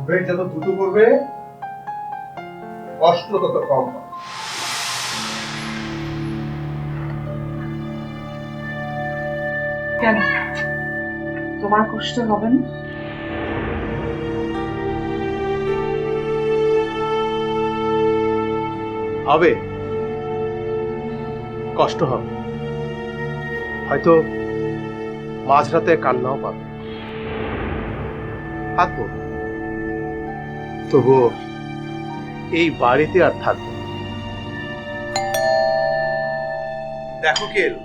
অভ্যেস যত দ্রুত করবে কষ্ট তত কম হবে। কেন তোমার কষ্ট হবে না? হবে, কষ্ট হবে, হয়তো মাঝরাতে কান্নাও পাবে, থাকবো তবুও এই বাড়িতে আর থাকবো না। দেখো কে এলো।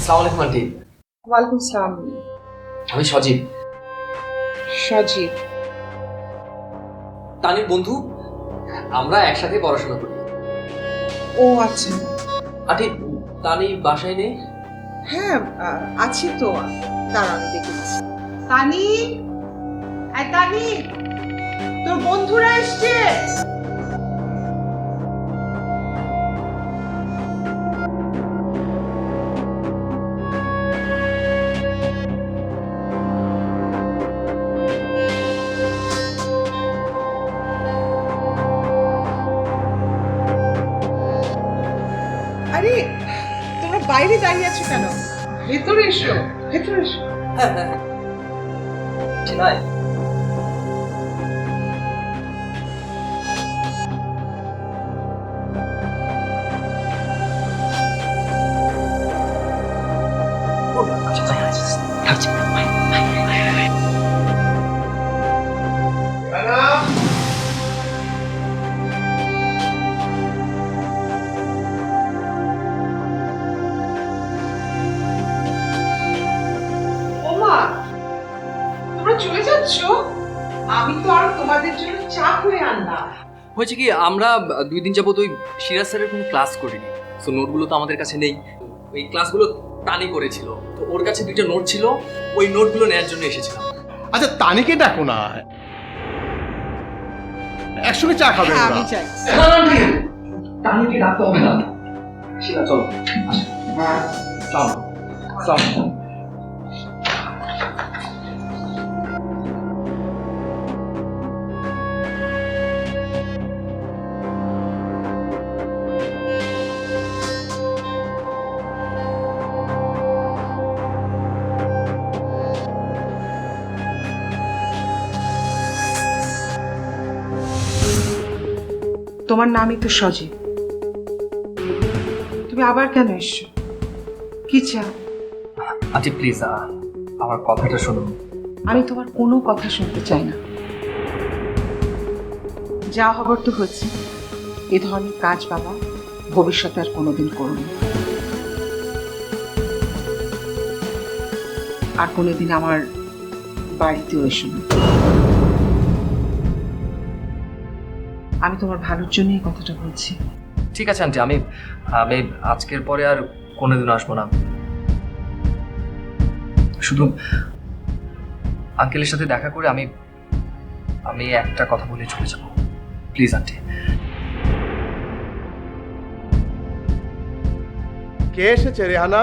আসসালামু আলাইকুম আন্টি। ওয়ালাইকুম সালাম। আমি সজীব, সজীব? তানির বন্ধু। আমরা একসাথে পড়াশোনা করি। ও আচ্ছা। আন্টি, তানি বাসায় নেই? হ্যাঁ আছি তো, দাঁড়া আমি দেখেছি। তানি, তানি, তোর বন্ধুরা এসছে। আরে তোমরা বাইরে দাঁড়িয়ে আছো কেন? ভেতরে এসো, ভেতরে এসো। নাই। ওমা, তোমরা চলে যাচ্ছ? আমি তো আর তোমাদের জন্য চা করে আনলাম। হয়েছে কি, আমরা 2 দিন যাবত ওই সিরাজ স্যারের কোনো ক্লাস করিনি। তো নোটগুলো তো আমাদের কাছে নেই। ওই ক্লাসগুলো তানি করেছিল, তো ওর কাছে 2টা নোট ছিল, ওই নোটগুলো নেওয়ার জন্য এসেছিলাম। আচ্ছা তানিকে ডাকো না, একসঙ্গে চা খাবে। হ্যাঁ আমি চাই। তানিকে ডাকতে হবে না। শিলা চলো, চলো চলো। তোমার নামই তো সজীব, তুমি আবার কেন এসছো? কি চাও? আচ্ছা প্লিজ আমার কথাটা শুনুন। আমি তোমার কোনো কথা শুনতে চাই না। যা হবার তো হচ্ছে। এ ধরনের কাজ বাবা ভবিষ্যতে আর কোনোদিন করো না। আর কোনোদিন আমার বাড়িতেও এসো না। আমি তোমার ভালোর জন্যই কথাটা বলছি। ঠিক আছে আন্টি, আমি আমি আজকের পরে আর কোনোদিন আসবো না। শুধু আঙ্কেলের সাথে দেখা করে আমি আমি একটা কথা বলে চলে যাব, প্লিজ আন্টি। কে এসেছে রেহানা?